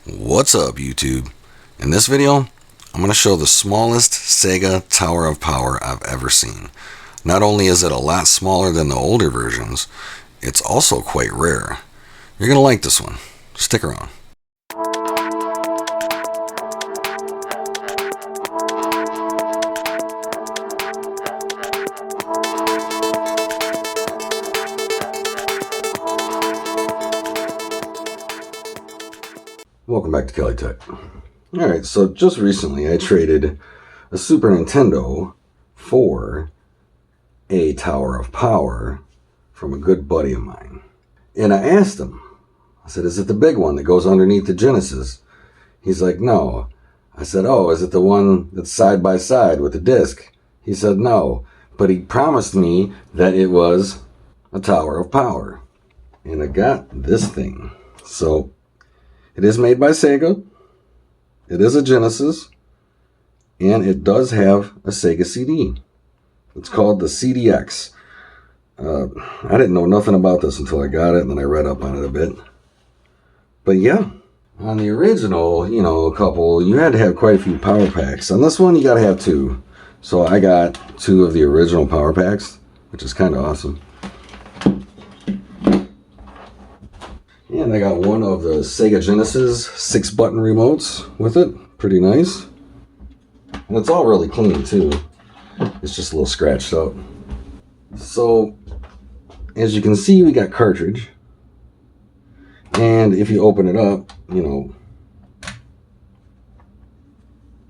What's up, YouTube? In this video, I'm going to show the smallest Sega Tower of Power I've ever seen. Not only is it a lot smaller than the older versions, it's also quite rare. You're going to like this one. Stick around. Welcome back to Kelly Tech. Alright, so just recently I traded a Super Nintendo for a Tower of Power from a good buddy of mine. And I asked him, I said, is it the big one that goes underneath the Genesis? He's like, no. I said, oh, is it the one that's side by side with the disc? He said, no. But he promised me that it was a Tower of Power. And I got this thing. So it is made by Sega, it is a Genesis, and it does have a Sega CD. It's called the CDX. I didn't know nothing about this until I got it, and then I read up on it a bit. But yeah, on the original, couple, you had to have quite a few power packs. On this one, you got to have two. So I got two of the original power packs, which is kind of awesome. And I got one of the Sega Genesis 6-button remotes with it. Pretty nice. And it's all really clean too. It's just a little scratched up. So, as you can see, we got cartridge. And if you open it up,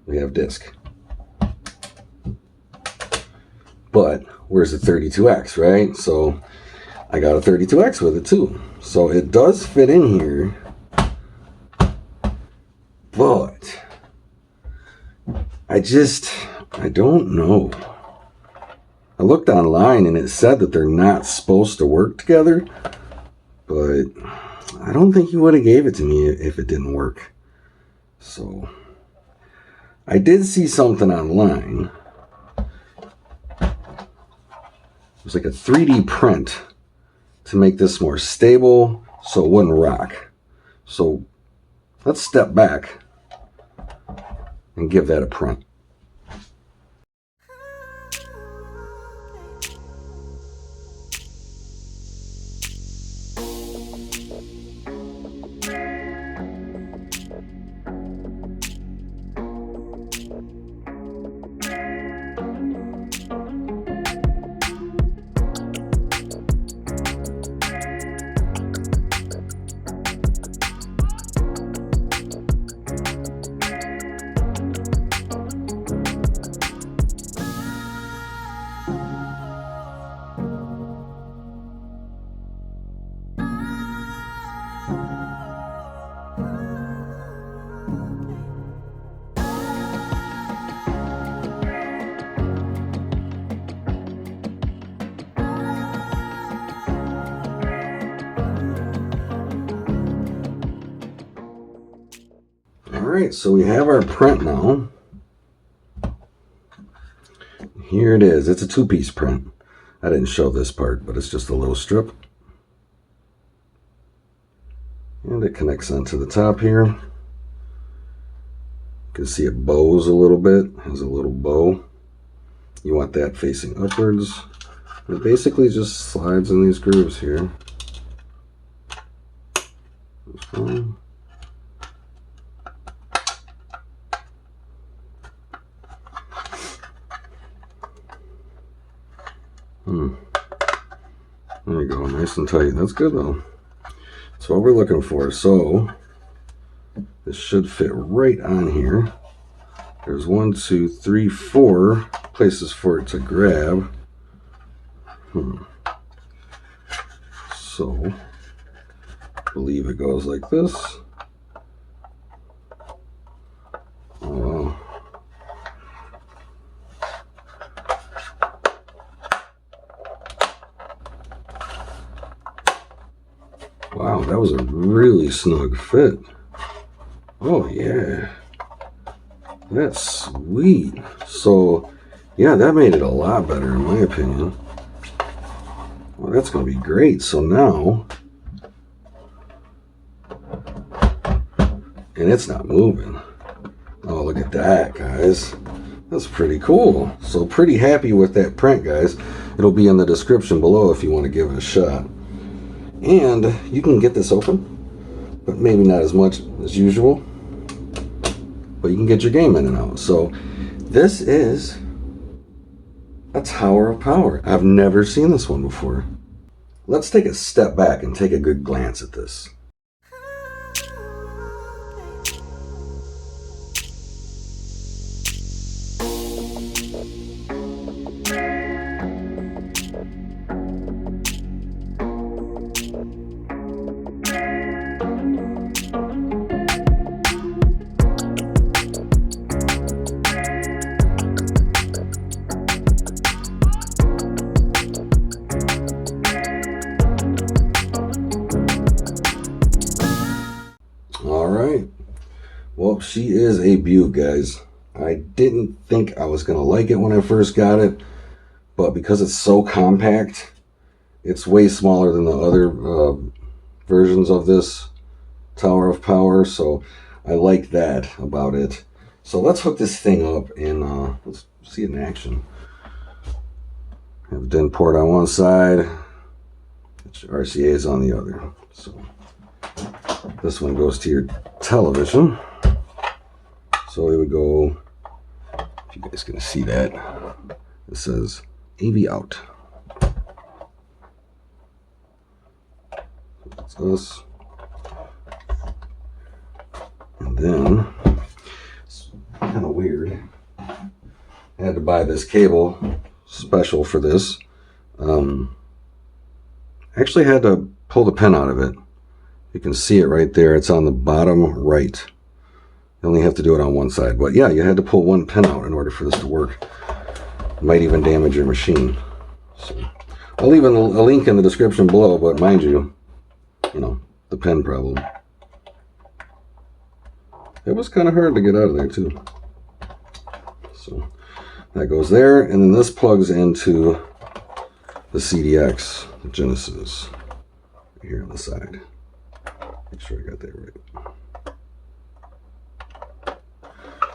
we have disc. But where's the 32X, right? So I got a 32X with it too. So it does fit in here, but I don't know. I looked online and it said that they're not supposed to work together, but I don't think he would have gave it to me if it didn't work. So I did see something online. It was like a 3D print to make this more stable so it wouldn't rock. So let's step back and give that a print. Alright, so we have our print now. Here it is. It's a two-piece print. I didn't show this part, but it's just a little strip. And it connects onto the top here. You can see it bows a little bit. It has a little bow. You want that facing upwards. It basically just slides in these grooves here. There you go, nice and tight. That's good though. That's what we're looking for. So this should fit right on here. There's 1, 2, 3, 4 places for it to grab. So I believe it goes like this. Wow, that was a really snug fit. Oh yeah, that's sweet. So yeah, that made it a lot better in my opinion. Well, that's going to be great. So now and it's not moving. Oh, look at that, guys. That's pretty cool. So pretty happy with that print, guys. It'll be in the description below if you want to give it a shot. And you can get this open, but maybe not as much as usual. But you can get your game in and out. So this is a Tower of Power. I've never seen this one before. Let's take a step back and take a good glance at this. Alright, well, she is a beaut, guys. I didn't think I was going to like it when I first got it, but because it's so compact, it's way smaller than the other versions of this Tower of Power, so I like that about it. So let's hook this thing up and let's see it in action. Have a DIN port on one side, RCA is on the other. So this one goes to your television. So it would go, if you guys can see that, it says AV out. That's us. And then, it's kind of weird. I had to buy this cable special for this. Actually had to pull the pin out of it. You can see it right there. It's on the bottom right. You only have to do it on one side. But yeah, you had to pull one pin out in order for this to work. It might even damage your machine. So I'll leave a link in the description below, but mind you, the pin problem. It was kind of hard to get out of there too. So that goes there, and then this plugs into the CDX, the Genesis, right here on the side. Make sure I got that right.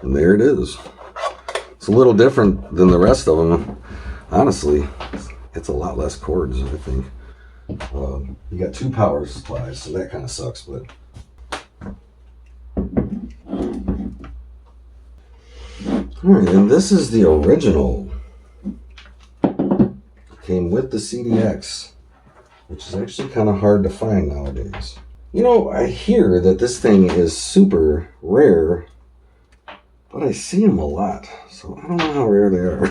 And there it is. It's a little different than the rest of them. Honestly, it's a lot less cords, I think. You got 2 power supplies, so that kind of sucks, but alright, and this is the original. Came with the CDX, which is actually kind of hard to find nowadays. I hear that this thing is super rare, but I see them a lot, so I don't know how rare they are.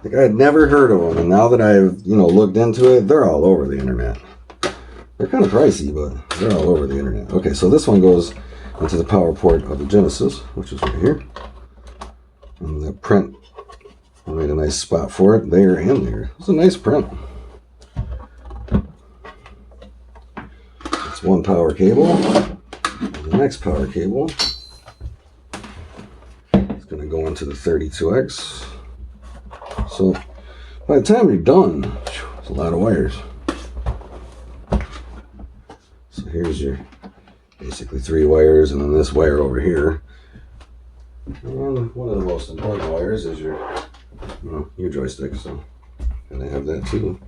Like, I had never heard of them, and now that I've, looked into it, they're all over the internet. They're kind of pricey, but they're all over the internet. Okay, so this one goes into the power port of the Genesis, which is right here. And the print, I made a nice spot for it there and there. It's a nice print. It's one power cable. The next power cable is going to go into the 32X. So by the time you're done, it's a lot of wires. So here's your basically 3 wires, and then this wire over here. And one of the most important wires is your joystick, so gotta have that too.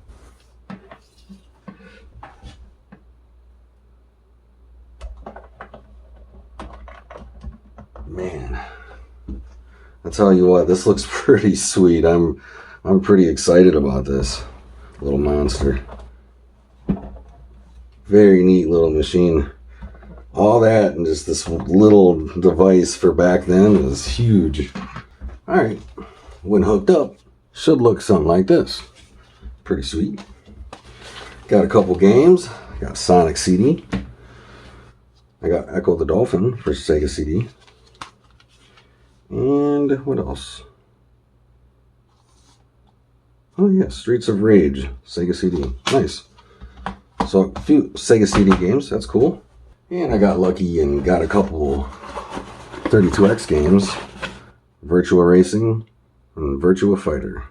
Man, I tell you what, this looks pretty sweet. I'm pretty excited about this little monster. Very neat little machine. All that and just this little device for back then is huge. Alright, when hooked up, should look something like this. Pretty sweet. Got a couple games. Got Sonic CD. I got Echo the Dolphin for Sega CD. And what else? Oh yeah, Streets of Rage, Sega CD. Nice. So a few Sega CD games, that's cool. And I got lucky and got a couple 32X games. Virtua Racing and Virtua Fighter.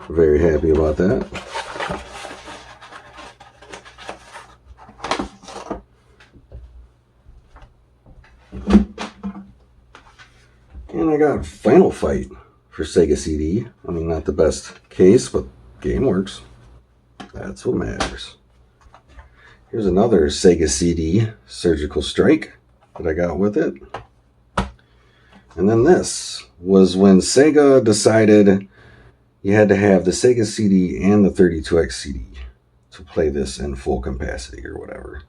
Very happy about that. And I got Final Fight for Sega CD. I mean, not the best case, but game works. That's what matters. Here's another Sega CD, Surgical Strike, that I got with it. And then this was when Sega decided you had to have the Sega CD and the 32X CD to play this in full capacity or whatever.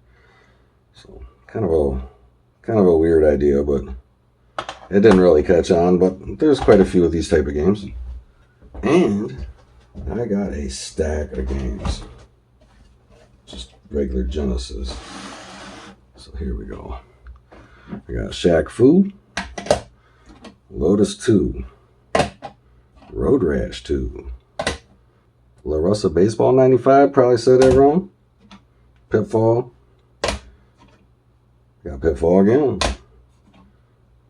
So kind of a weird idea, but it didn't really catch on. But there's quite a few of these type of games. And I got a stack of games. Just regular Genesis. So here we go. I got Shaq Fu, Lotus 2, Road Rash 2, La Russa Baseball 95, probably said that wrong. Pitfall. Got Pitfall again.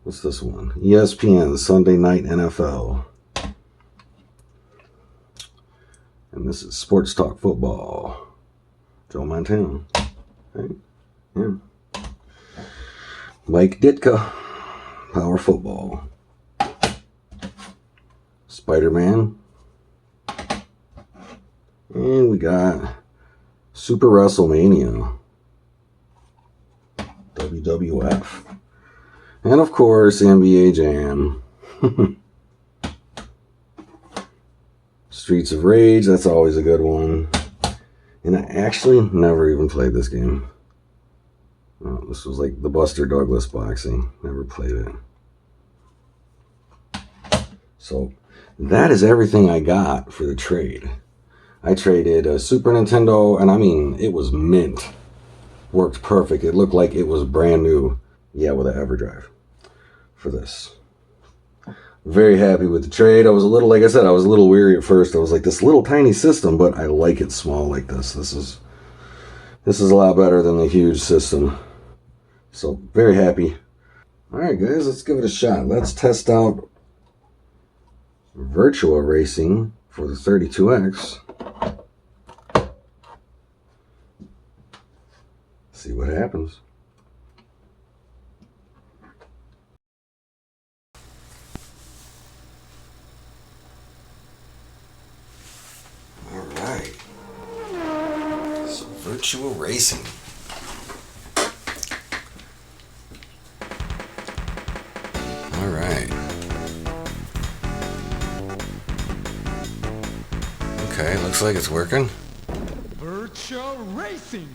What's this one? ESPN Sunday Night NFL. And this is Sports Talk Football. Joe Montana. Okay. Yeah. Mike Ditka. Power Football. Spider-Man. And we got Super WrestleMania. WWF. And of course, NBA Jam. Streets of Rage, that's always a good one. And I actually never even played this game. Oh, this was like the Buster Douglas boxing. Never played it. So that is everything I got for the trade. I traded a Super Nintendo, and I mean, it was mint. Worked perfect. It looked like it was brand new. Yeah, with an EverDrive for this. Very happy with the trade. I was a little, like I said, I was a little weary at first. I was like, this little tiny system, but I like it small like this. This is a lot better than the huge system. So, very happy. Alright guys, let's give it a shot. Let's test out Virtua Racing for the 32X. See what happens. Alright. So Virtua Racing. Alright. Okay, looks like it's working. Virtua Racing.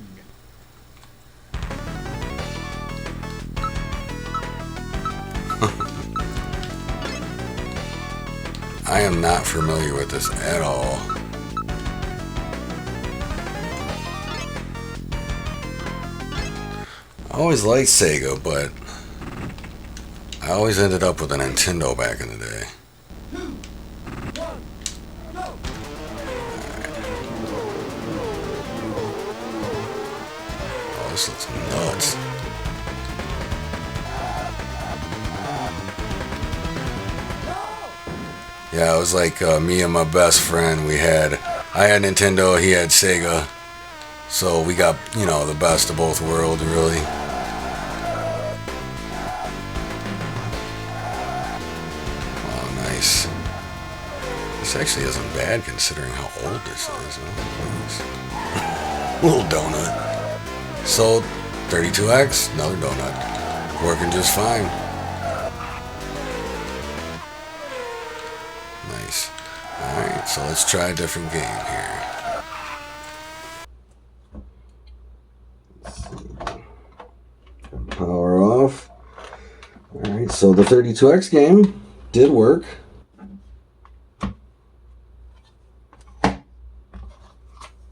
I am not familiar with this at all. I always liked Sega, but I always ended up with a Nintendo back in the day. Oh, this looks nuts. Yeah, it was like me and my best friend. I had Nintendo, he had Sega. So we got, you know, the best of both worlds, really. Oh, nice. This actually isn't bad considering how old this is. Oh, little donut. So, 32X, another donut. Working just fine. Nice. Alright, so let's try a different game here. Power off. Alright, so the 32X game did work.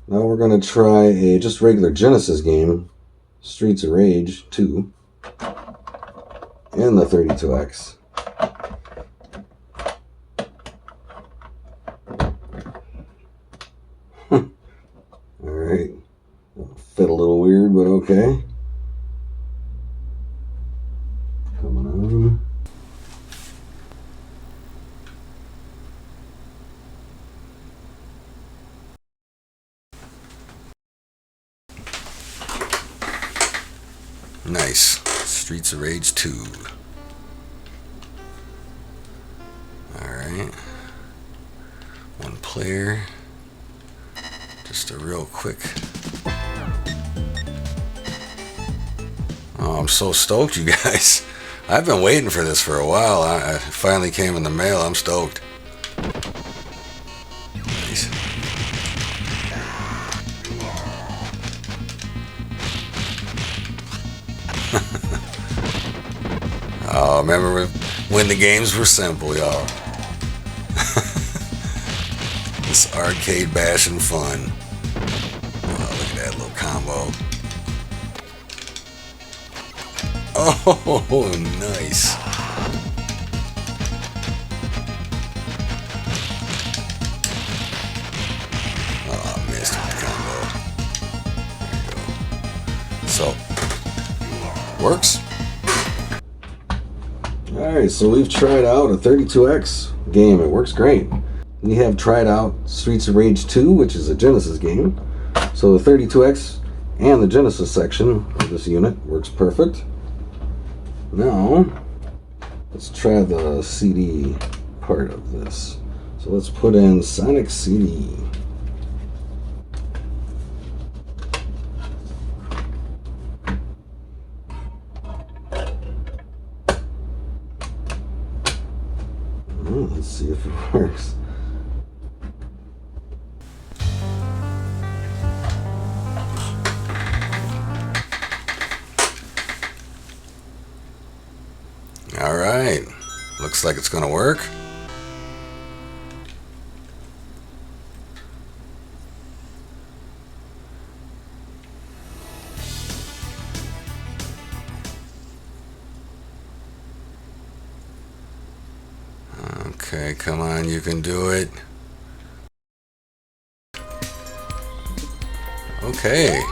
Now we're going to try a just regular Genesis game, Streets of Rage 2, and the 32X. Alright, fit a little weird, but okay. Coming on. Nice. Streets of Rage 2. Alright. One player. Just a real quick. Oh, I'm so stoked, you guys. I've been waiting for this for a while. It finally came in the mail. I'm stoked. Nice. Oh, remember when the games were simple, y'all. This arcade bashing fun. Oh, look at that little combo. Oh, nice. Oh, I missed the combo. There you go. So, works. Alright, so we've tried out a 32X game. It works great. We have tried out Streets of Rage 2, which is a Genesis game. So the 32X and the Genesis section of this unit works perfect. Now, let's try the CD part of this. So let's put in Sonic CD. Let's see if it works. All right, looks like it's gonna work. Okay, come on, you can do it. Okay.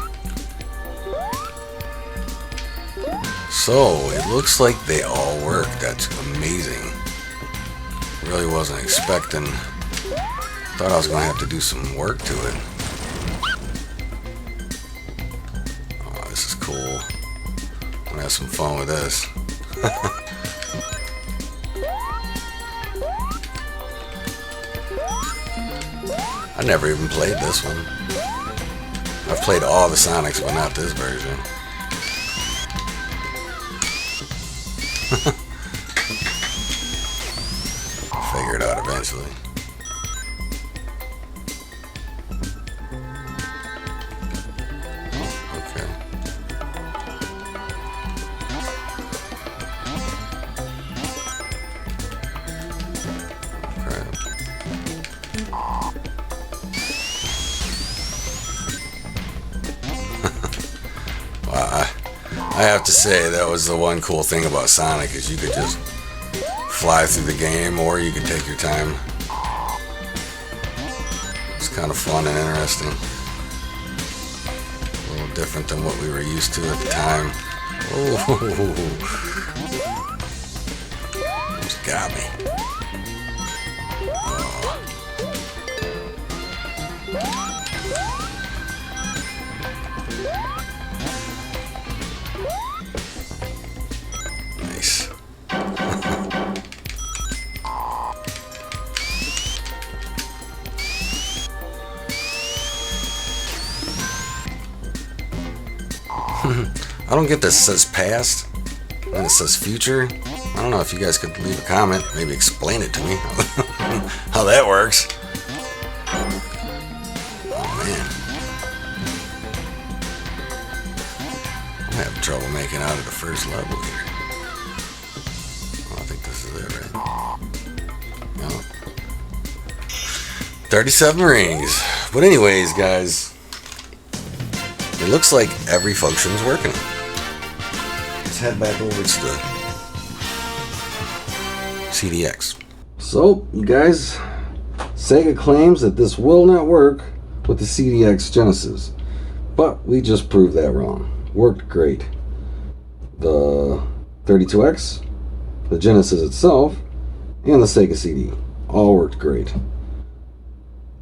So, it looks like they all work. That's amazing. Really wasn't expecting. Thought I was going to have to do some work to it. Oh, this is cool. I'm going to have some fun with this. I never even played this one. I've played all the Sonics, but not this version. I'll figure it out eventually. Okay. Crap. Wow, I have to say that was the one cool thing about Sonic is you could just fly through the game or you could take your time. It's kind of fun and interesting. A little different than what we were used to at the time. Oh, almost got me. Oh. Nice. I don't get this. It says past and it says future. I don't know if you guys could leave a comment, maybe explain it to me how that works. Oh man, I'm having trouble making out of the first level here. Oh, I think this is it, right? No. 37 rings. But anyways, guys, it looks like every function is working. Let's head back over to the CDX. So, you guys, Sega claims that this will not work with the CDX Genesis, but we just proved that wrong. Worked great. The 32X, the Genesis itself, and the Sega CD all worked great.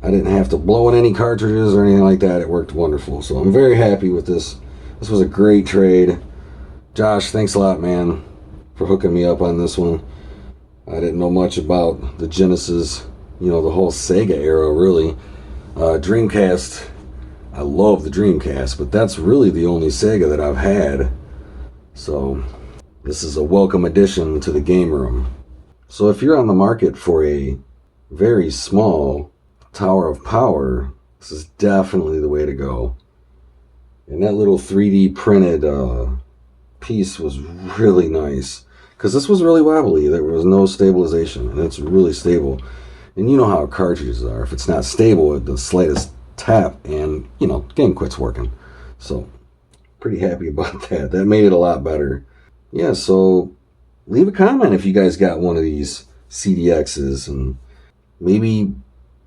I didn't have to blow in any cartridges or anything like that. It worked wonderful. So I'm very happy with this. This was a great trade. Josh, thanks a lot, man, for hooking me up on this one. I didn't know much about the Genesis, the whole Sega era, really. Dreamcast, I love the Dreamcast, but that's really the only Sega that I've had. So this is a welcome addition to the game room. So if you're on the market for a very small Tower of Power, this is definitely the way to go. And that little 3D printed piece was really nice, because this was really wobbly. There was no stabilization, and it's really stable. And you know how cartridges are. If it's not stable, the slightest tap and, game quits working. So pretty happy about that. That made it a lot better. Yeah, so leave a comment if you guys got one of these CDXs, and maybe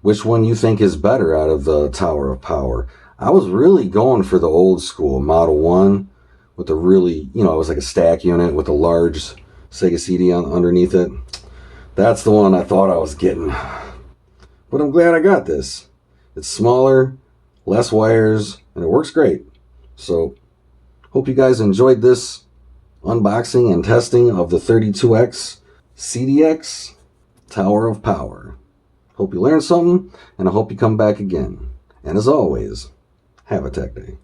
which one you think is better out of the Tower of Power. I was really going for the old school Model 1 with the really, it was like a stack unit with a large Sega CD underneath it. That's the one I thought I was getting. But I'm glad I got this. It's smaller, less wires, and it works great. So, hope you guys enjoyed this unboxing and testing of the 32X CDX Tower of Power. Hope you learned something, and I hope you come back again. And as always, have a tech day.